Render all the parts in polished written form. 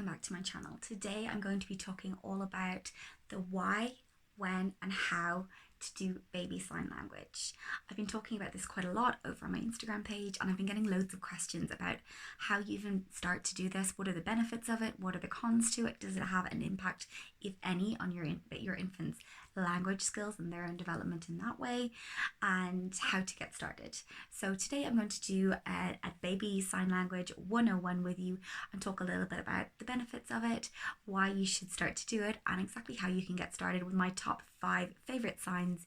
welcome back to my channel. Today I'm going to be talking all about the why, when and how to do baby sign language. I've been talking about this quite a lot over on my Instagram page, and I've been getting loads of questions about how you even start to do this. What are the benefits of it? What are the cons to it? Does it have an impact, if any, on your infant's language skills and their own development in that way, and how to get started. So today I'm going to do a baby sign language 101 with you and talk a little bit about the benefits of it, why you should start to do it, and exactly how you can get started with my top 5 favorite signs.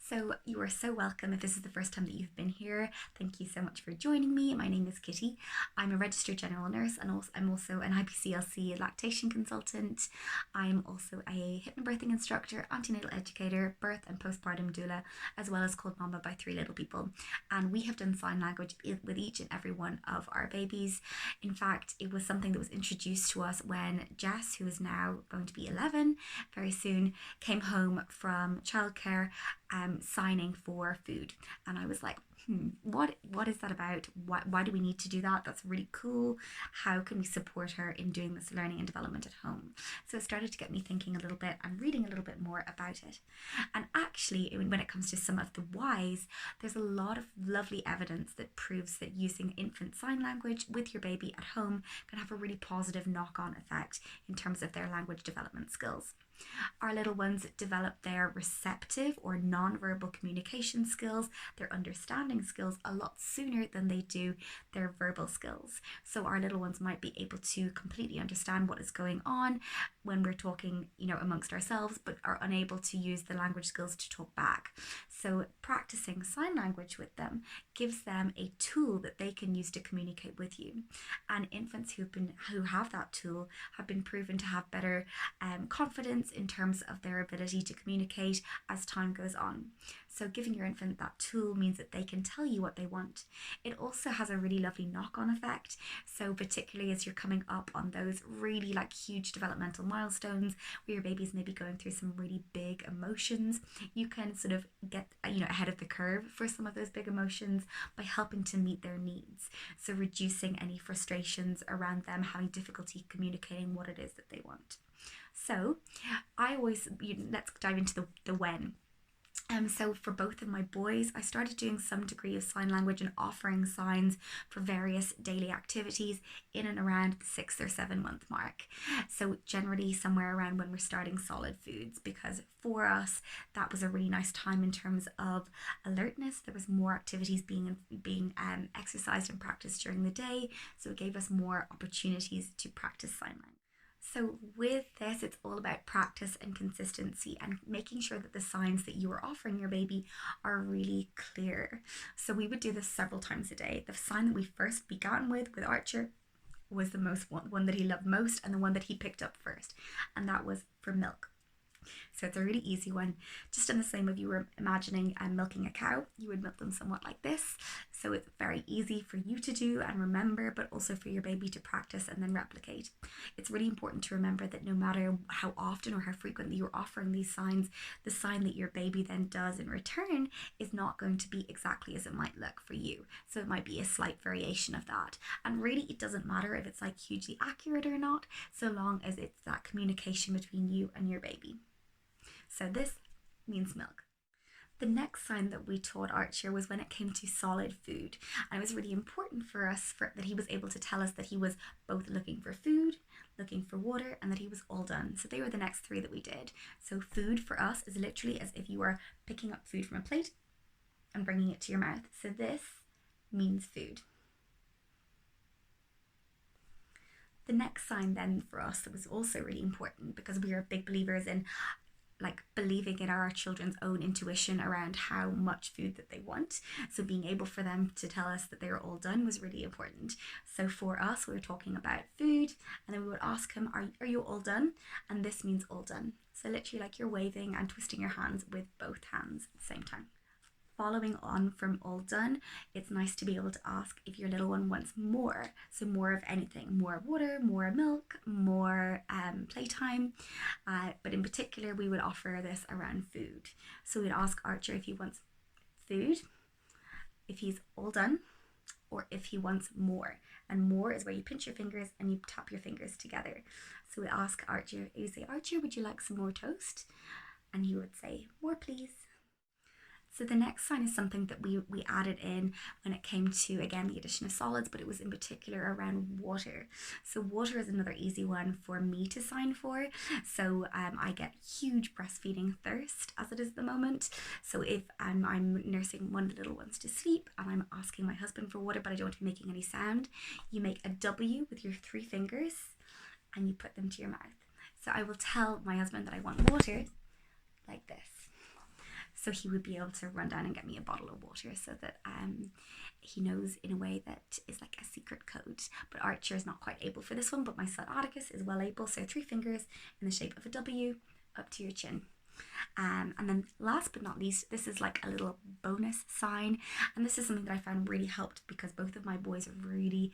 So you are so welcome. If this is the first time that you've been here, thank you so much for joining me. My name is Kitty. I'm a registered general nurse, and I'm also an IPCLC lactation consultant. I'm also a hypnobirthing instructor, antenatal educator, birth and postpartum doula, as well as called Mama by 3 Little People. And we have done sign language with each and every one of our babies. In fact, it was something that was introduced to us when Jess, who is now going to be 11 very soon, came home from childcare signing for food, and I was like, what is that about? Why do we need to do that? That's really cool. How can we support her in doing this learning and development at home? So it started to get me thinking a little bit and reading a little bit more about it. And actually, when it comes to some of the whys, there's a lot of lovely evidence that proves that using infant sign language with your baby at home can have a really positive knock-on effect in terms of their language development skills. Our little ones develop their receptive or non-verbal communication skills, their understanding skills, a lot sooner than they do their verbal skills. So our little ones might be able to completely understand what is going on when we're talking, amongst ourselves, but are unable to use the language skills to talk back. So practicing sign language with them gives them a tool that they can use to communicate with you. And infants who have that tool have been proven to have better confidence in terms of their ability to communicate as time goes on. So giving your infant that tool means that they can tell you what they want. It also has a really lovely knock-on effect. So particularly as you're coming up on those really huge developmental milestones where your baby's maybe going through some really big emotions, you can sort of get ahead of the curve for some of those big emotions by helping to meet their needs. So reducing any frustrations around them having difficulty communicating what it is that they want. So let's dive into the when. So for both of my boys, I started doing some degree of sign language and offering signs for various daily activities in and around the 6 or 7 month mark. So generally somewhere around when we're starting solid foods, because for us, that was a really nice time in terms of alertness. There was more activities being exercised and practiced during the day. So it gave us more opportunities to practice sign language. So with this, it's all about practice and consistency and making sure that the signs that you are offering your baby are really clear. So we would do this several times a day. The sign that we first began with Archer was the one that he loved most and the one that he picked up first, and that was for milk. So it's a really easy one. Just in the same way you were imagining milking a cow, you would milk them somewhat like this. So it's very easy for you to do and remember, but also for your baby to practice and then replicate. It's really important to remember that no matter how often or how frequently you're offering these signs, the sign that your baby then does in return is not going to be exactly as it might look for you. So it might be a slight variation of that. And really, it doesn't matter if it's hugely accurate or not, so long as it's that communication between you and your baby. So this means milk. The next sign that we taught Archer was when it came to solid food. And it was really important for us that he was able to tell us that he was both looking for food, looking for water, and that he was all done. So they were the next 3 that we did. So food for us is literally as if you were picking up food from a plate and bringing it to your mouth. So this means food. The next sign then for us that was also really important, because we are big believers in believing in our children's own intuition around how much food that they want. So being able for them to tell us that they were all done was really important. So for us, we were talking about food, and then we would ask him, are you all done? And this means all done. So literally you're waving and twisting your hands with both hands at the same time. Following on from all done, it's nice to be able to ask if your little one wants more. So more of anything, more water, more milk, more playtime. But in particular, we would offer this around food. So we'd ask Archer if he wants food, if he's all done, or if he wants more. And more is where you pinch your fingers and you tap your fingers together. So we ask Archer, you say, Archer, would you like some more toast? And he would say, more please. So the next sign is something that we added in when it came to, again, the addition of solids, but it was in particular around water. So water is another easy one for me to sign for. So I get huge breastfeeding thirst as it is at the moment. So if I'm nursing one of the little ones to sleep and I'm asking my husband for water, but I don't want to be making any sound, you make a W with your 3 fingers and you put them to your mouth. So I will tell my husband that I want water like this. So he would be able to run down and get me a bottle of water, so that he knows in a way that is like a secret code. But Archer is not quite able for this one, but my son Atticus is well able. So 3 fingers in the shape of a W up to your chin. And then last but not least, this is like a little bonus sign. And this is something that I found really helped because both of my boys are really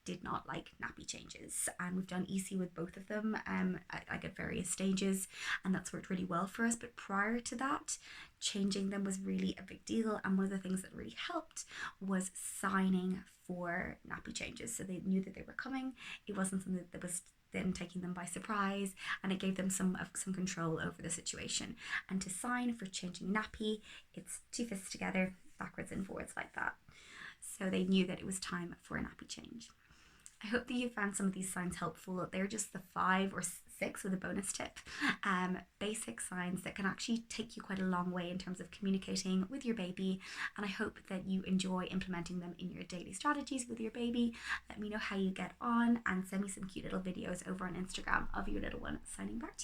did not like nappy changes, and we've done EC with both of them at various stages, and that's worked really well for us. But prior to that, changing them was really a big deal, and one of the things that really helped was signing for nappy changes, so they knew that they were coming. It wasn't something that was then taking them by surprise, and it gave them some control over the situation. And to sign for changing nappy, it's 2 fists together, backwards and forwards like that. So they knew that it was time for a nappy change. I hope that you found some of these signs helpful. They're just the 5 or 6 with a bonus tip. Basic signs that can actually take you quite a long way in terms of communicating with your baby. And I hope that you enjoy implementing them in your daily strategies with your baby. Let me know how you get on and send me some cute little videos over on Instagram of your little one signing back to you.